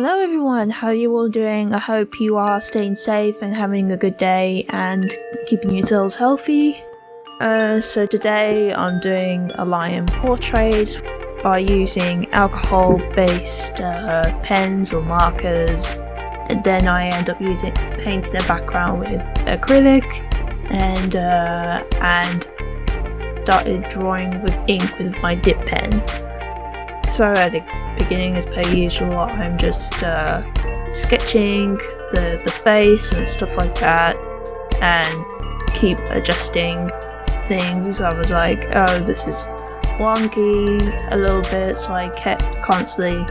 Hello everyone, how are you all doing? I hope you are staying safe and having a good day and keeping yourselves healthy. So today I'm doing a lion portrait by using alcohol-based pens or markers, and then I end up painting the background with acrylic and started drawing with ink with my dip pen. So at the beginning, as per usual, I'm just sketching the face and stuff like that and keep adjusting things. I was like, oh, this is wonky a little bit, so I kept constantly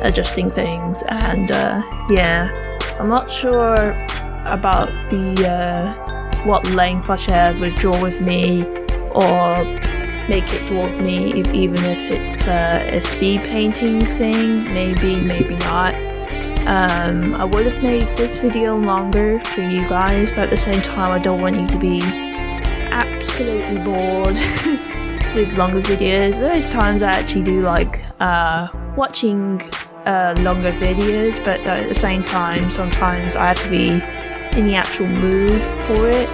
adjusting things. And yeah, I'm not sure about the what length I should withdraw with me or make it dwarf me, even if it's a speed painting thing. Maybe not. I would have made this video longer for you guys, but at the same time I don't want you to be absolutely bored with longer videos. There's times I actually do like watching longer videos, but at the same time sometimes I have to be in the actual mood for it.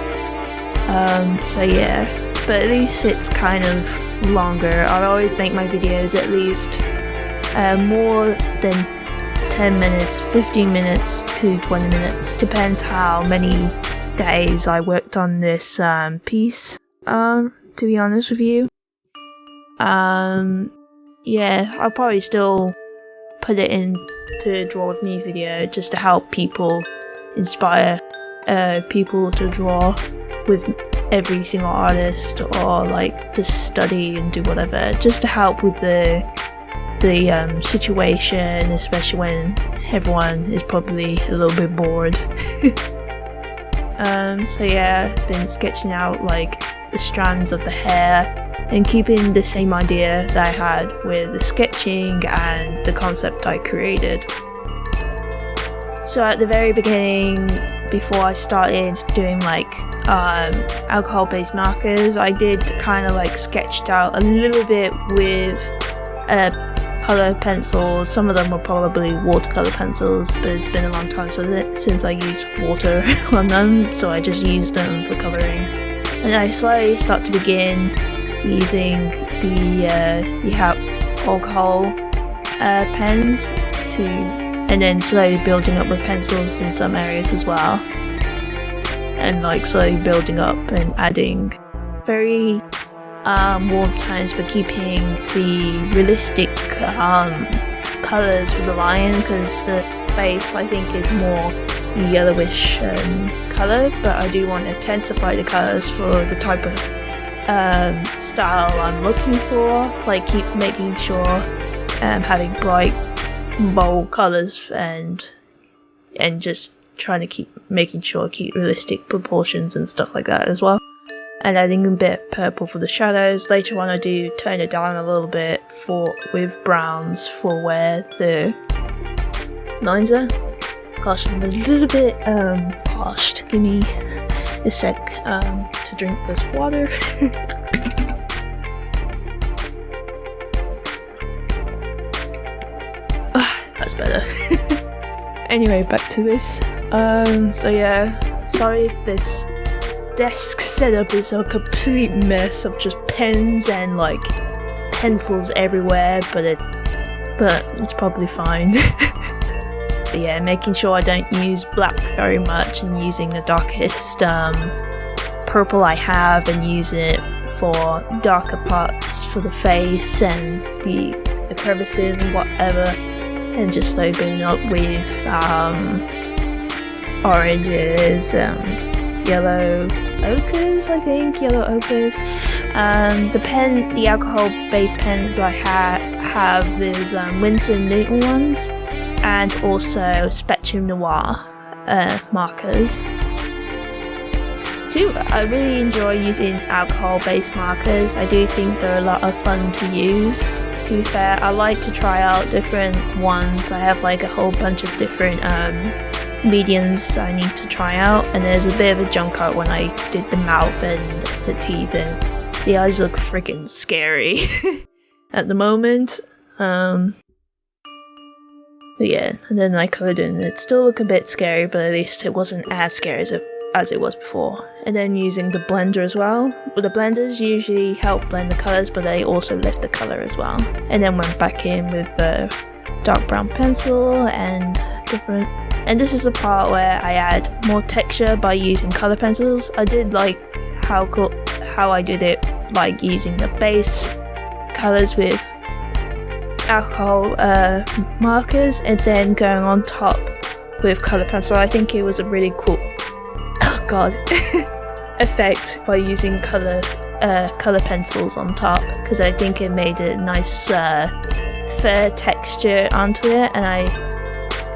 So yeah. But at least it's kind of longer. I always make my videos at least more than 10 minutes, 15 minutes to 20 minutes. Depends how many days I worked on this piece, to be honest with you. Yeah, I'll probably still put it in to Draw With Me video just to help people, inspire people to draw with every single artist, or like to study and do whatever, just to help with the situation, especially when everyone is probably a little bit bored. So yeah, I've been sketching out like the strands of the hair and keeping the same idea that I had with the sketching and the concept I created. So at the very beginning, before I started doing like alcohol-based markers, I did kind of like sketched out a little bit with color pencils. Some of them were probably watercolor pencils, but it's been a long time since I used water on them, so I just used them for coloring. And I slowly start to begin using the alcohol pens and then slowly building up with pencils in some areas as well. And like slowly building up and adding very warm tones, but keeping the realistic colours for the lion, because the face I think is more yellowish colour, but I do want to intensify the colours for the type of style I'm looking for. Like keep making sure having bright, bold colours and just trying to keep realistic proportions and stuff like that as well. And adding a bit of purple for the shadows. Later on I do tone it down a little bit with browns for where the lines are. Gosh, I'm a little bit parched. Give me a sec to drink this water. That's better. Anyway, back to this. So yeah, sorry if this desk setup is a complete mess of just pens and like pencils everywhere, but it's probably fine. But yeah, making sure I don't use black very much and using the darkest purple I have and using it for darker parts for the face and the crevices and whatever. And just slowly building up with oranges, yellow ochres, I think, yellow ochres. The alcohol-based pens I have is Winsor & Newton ones, and also Spectrum Noir markers. Too, I really enjoy using alcohol-based markers. I do think they're a lot of fun to use. To be fair, I like to try out different ones. I have like a whole bunch of different mediums that I need to try out, and there's a bit of a jump cut when I did the mouth and the teeth, and the eyes look freaking scary at the moment. But yeah, and then I coloured in. It still looked a bit scary, but at least it wasn't as scary as it was before. And then using the blender as well. Well, the blenders usually help blend the colours, but they also lift the colour as well. And then went back in with the dark brown pencil and different. And this is the part where I add more texture by using colour pencils. I did like how I did it, like using the base colours with alcohol markers and then going on top with colour pencil. I think it was a really cool effect by using colour pencils on top, because I think it made a nice fair texture onto it, and I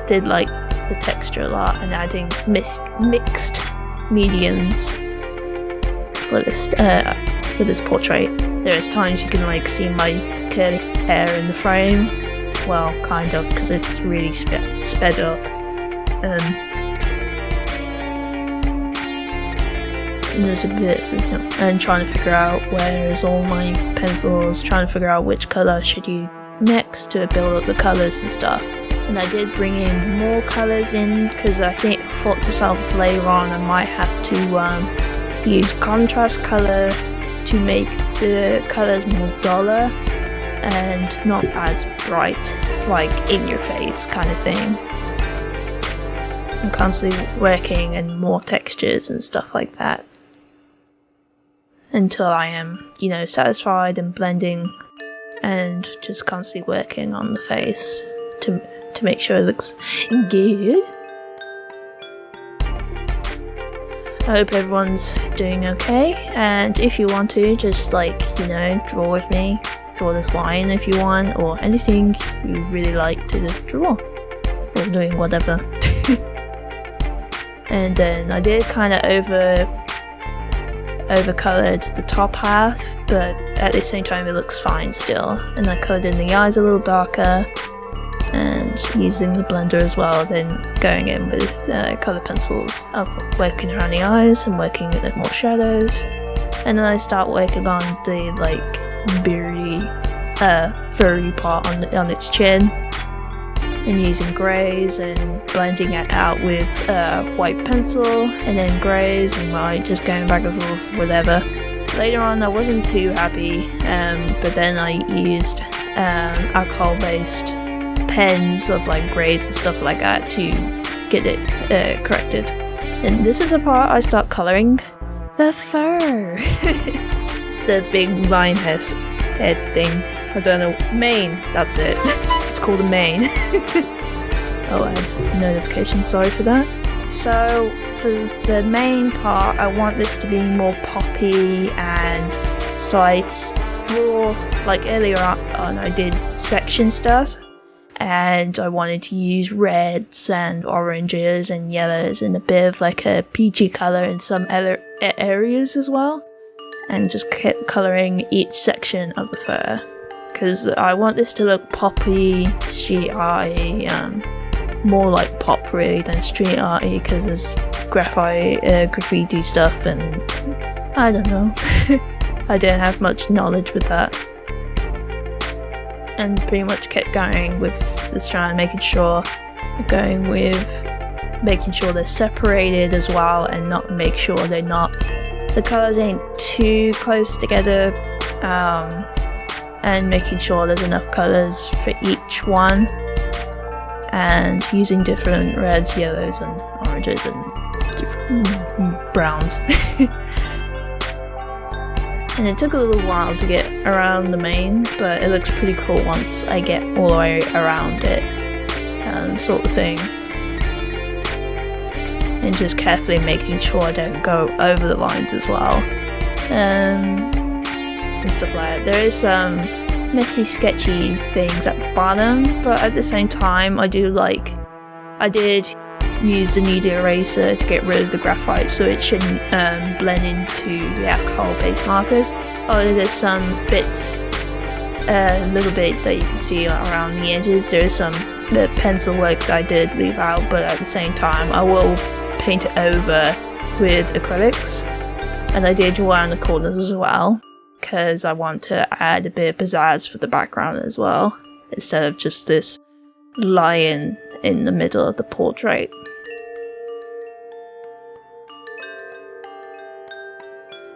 did like the texture a lot, and adding mixed mediums for this portrait. There's times you can like see my curly hair in the frame, well, kind of, because it's really sped up. And there's a bit, and trying to figure out where is all my pencils, trying to figure out which colour should use next to build up the colours and stuff. And I did bring in more colours in, because I thought to myself later on I might have to use contrast colour to make the colours more duller and not as bright, like in your face kind of thing. I'm constantly working and more textures and stuff like that until I am, satisfied and blending, and just constantly working on the face to make sure it looks good. I hope everyone's doing okay, and if you want to, just draw with me, draw this line if you want, or anything you really like to draw, or doing whatever. And then I did kind of over-coloured the top half, but at the same time it looks fine still. And I coloured in the eyes a little darker, and using the blender as well, then going in with colour pencils, working around the eyes and working with more shadows. And then I start working on the beardy, furry part on its chin, and using greys and blending it out with white pencil, and then greys, and just going back and forth, whatever. Later on I wasn't too happy, but then I used alcohol-based pens of greys and stuff like that to get it corrected. And this is the part I start colouring the fur. The big lion head thing. I don't know. Mane, that's it. It's called a mane. Oh, I had a notification, sorry for that. So for the main part, I want this to be more poppy, and so I draw, earlier on I did section stuff, and I wanted to use reds and oranges and yellows and a bit of a peachy colour in some other areas as well, and just kept colouring each section of the fur, because I want this to look poppy, street arty, more like pop really than street arty, because there's graffiti stuff, and I don't know. I didn't have much knowledge with that, and pretty much kept going with the strand, making sure they're separated as well, and make sure the colours ain't too close together, and making sure there's enough colours for each one, and using different reds, yellows and oranges and different browns. And it took a little while to get around the mane, but it looks pretty cool once I get all the way around it, sort of thing. And just carefully making sure I don't go over the lines as well, and stuff like that. There is some messy, sketchy things at the bottom, but at the same time I did use the kneaded eraser to get rid of the graphite, so it shouldn't blend into the alcohol-based markers. Oh, there's some bits, a little bit that you can see around the edges. There's the pencil work that I did leave out, but at the same time I will paint it over with acrylics, and I did draw around the corners as well, because I want to add a bit of pizzazz for the background as well, instead of just this lion in the middle of the portrait.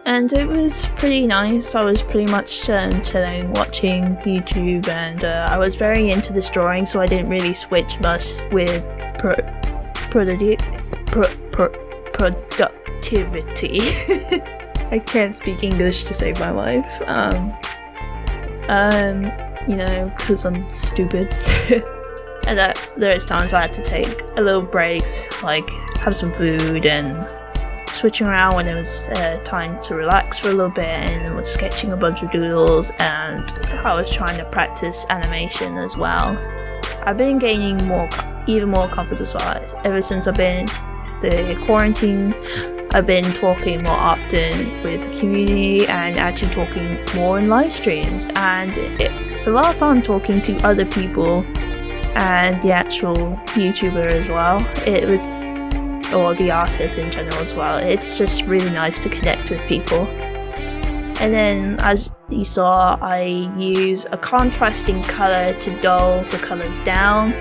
And it was pretty nice. I was pretty much chilling, watching YouTube, and I was very into this drawing, so I didn't really switch much with productivity. I can't speak English to save my life. You know, because I'm stupid. And that there's times I had to take a little breaks, like have some food and switching around when it was time to relax for a little bit, and I was sketching a bunch of doodles, and I was trying to practice animation as well. I've been gaining even more confidence ever since I've been the quarantine. I've been talking more often with the community and actually talking more in live streams, and it's a lot of fun talking to other people and the actual YouTuber as well. Or the artist in general as well. It's just really nice to connect with people. And then, as you saw, I use a contrasting color to dull the colors down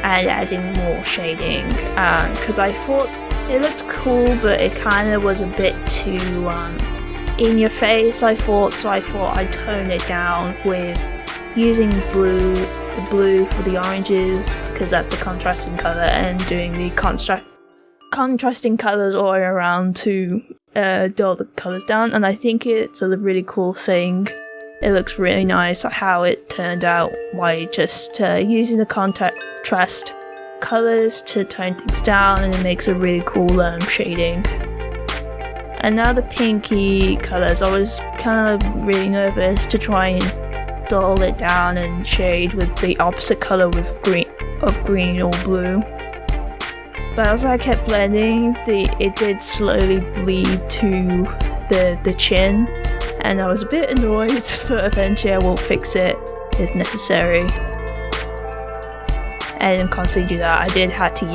and adding more shading, because I thought it looked cool, but it kind of was a bit too in your face, I thought, so I thought I'd tone it down with using the blue for the oranges, because that's the contrasting color, and doing the contrasting colors all the way around to dull the colors down. And I think it's a really cool thing. It looks really nice how it turned out by just using the contrast colors to tone things down, and it makes a really cool shading. And now the pinky colors, I was kind of really nervous to try and dull it down and shade with the opposite color with green or blue. But as I kept blending, it did slowly bleed to the chin, and I was a bit annoyed, but eventually I will fix it if necessary. And constantly do that, I did have to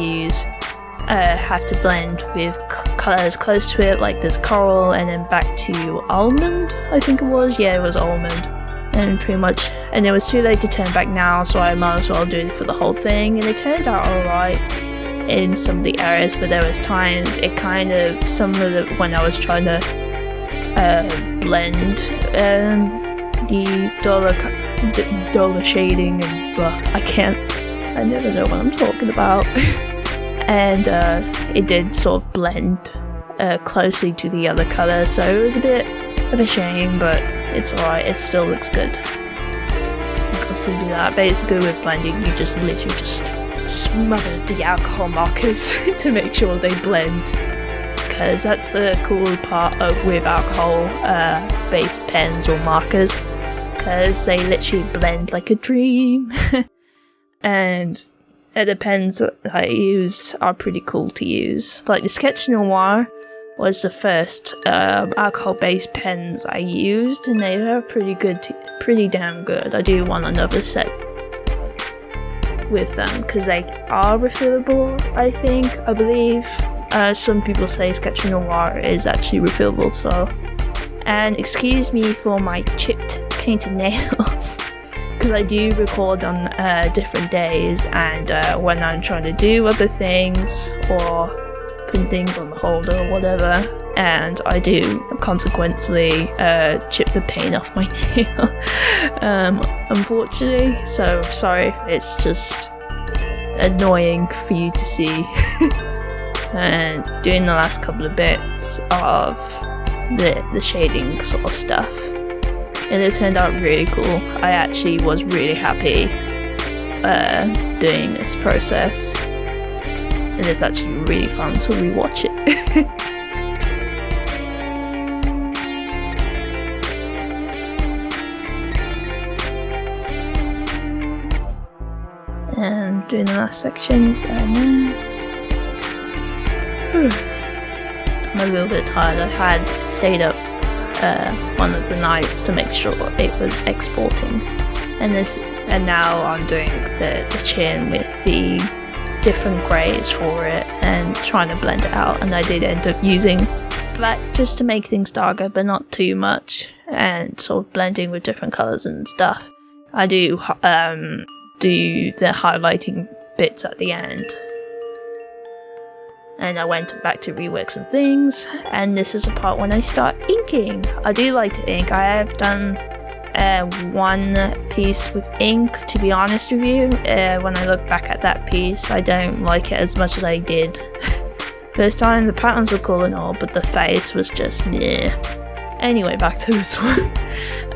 blend with colors close to it, like this coral, and then back to almond, I think it was. Yeah, it was almond. And pretty much, and it was too late to turn back now, so I might as well do it for the whole thing, and it turned out alright in some of the areas, but there was times it kind of, when I was trying to blend the dollar shading, and I never know what I'm talking about. And it did sort of blend closely to the other colour, so it was a bit of a shame, but it's alright, it still looks good. You can also do that. Basically with blending, you just literally just smother the alcohol markers to make sure they blend, because that's the cool part with alcohol based pens or markers, because they literally blend like a dream. And the pens that I use are pretty cool to use. Like the Sketch Noir was the first alcohol based pens I used, and they are pretty damn good. I do want another set with them because they are refillable, I believe. Some people say Sketch Noir is actually refillable, so. And excuse me for my chipped painted nails, because I do record on different days, and when I'm trying to do other things or putting things on the holder or whatever, and I do consequently chip the paint off my nail, unfortunately, so sorry if it's just annoying for you to see. And doing the last couple of bits of the shading sort of stuff, and it turned out really cool. I actually was really happy doing this process, and it's actually really fun to rewatch it. And doing the last sections, I'm a little bit tired. I had stayed up one of the nights to make sure it was exporting, and now I'm doing the chin with the different greys for it and trying to blend it out, and I did end up using black just to make things darker but not too much, and sort of blending with different colours and stuff. I do do the highlighting bits at the end. And I went back to rework some things, and this is the part when I start inking. I do like to ink. I have done one piece with ink, to be honest with you. When I look back at that piece, I don't like it as much as I did first time. The patterns were cool and all, but the face was just meh. Anyway, back to this one.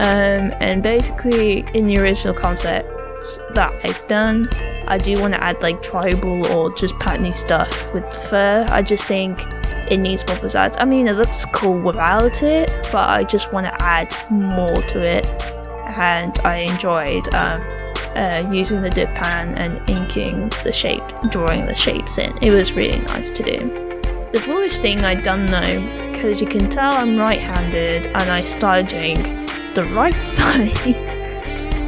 And basically, in the original concepts that I've done, I do want to add like tribal or just patterny stuff with the fur. I just think it needs more pizzazz. I mean, it looks cool without it, but I just want to add more to it. And I enjoyed using the dip pen and inking the shape, drawing the shapes in. It was really nice to do. The foolish thing I done though, because you can tell I'm right-handed, and I started doing the right side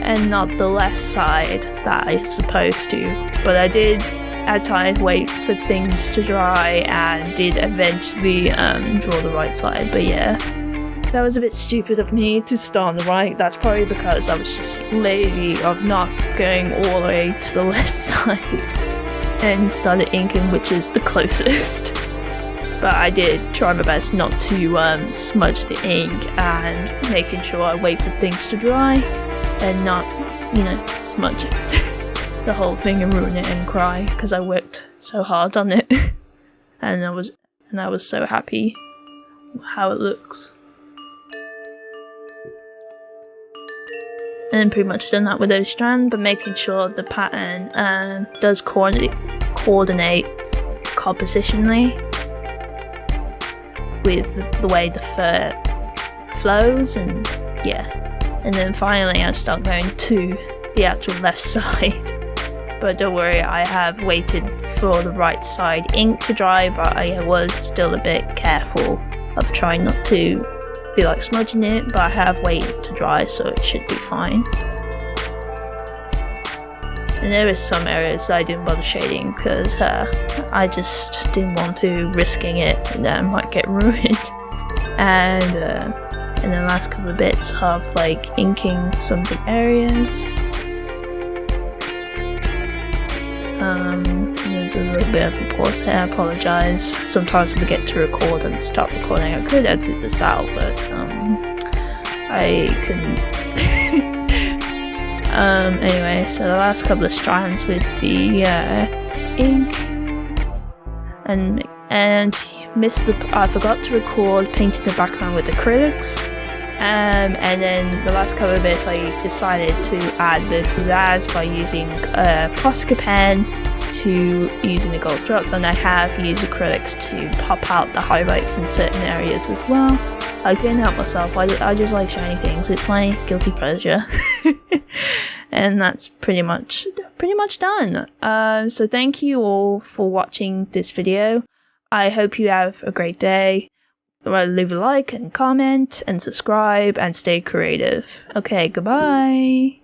and not the left side that I was supposed to. But I did at times wait for things to dry and did eventually draw the right side. But yeah, that was a bit stupid of me to start on the right. That's probably because I was just lazy of not going all the way to the left side and started inking, which is the closest. But I did try my best not to smudge the ink, and making sure I wait for things to dry and not, smudge the whole thing and ruin it and cry, because I worked so hard on it. and I was so happy how it looks. And pretty much done that with those strands, but making sure the pattern does coordinate compositionally with the way the fur flows, and yeah. And then finally I start going to the actual left side. But don't worry, I have waited for the right side ink to dry, but I was still a bit careful of trying not to be like smudging it, but I have waited to dry, so it should be fine. And there is some areas that I didn't bother shading because I just didn't want to risking it and that might get ruined. And the last couple of bits of like inking some of the areas. There's a little bit of a pause there, I apologise. Sometimes I forget to record and stop recording. I could edit this out, but I couldn't. Anyway, so the last couple of strands with the ink, and I forgot to record painting the background with acrylics. And then the last couple of bits I decided to add the pizzazz by using a Posca pen to using the gold strokes, and I have used acrylics to pop out the highlights in certain areas as well. I couldn't help myself, I just like shiny things, it's my guilty pleasure. And that's pretty much done. So thank you all for watching this video. I hope you have a great day. Leave a like and comment and subscribe and stay creative. Okay, goodbye.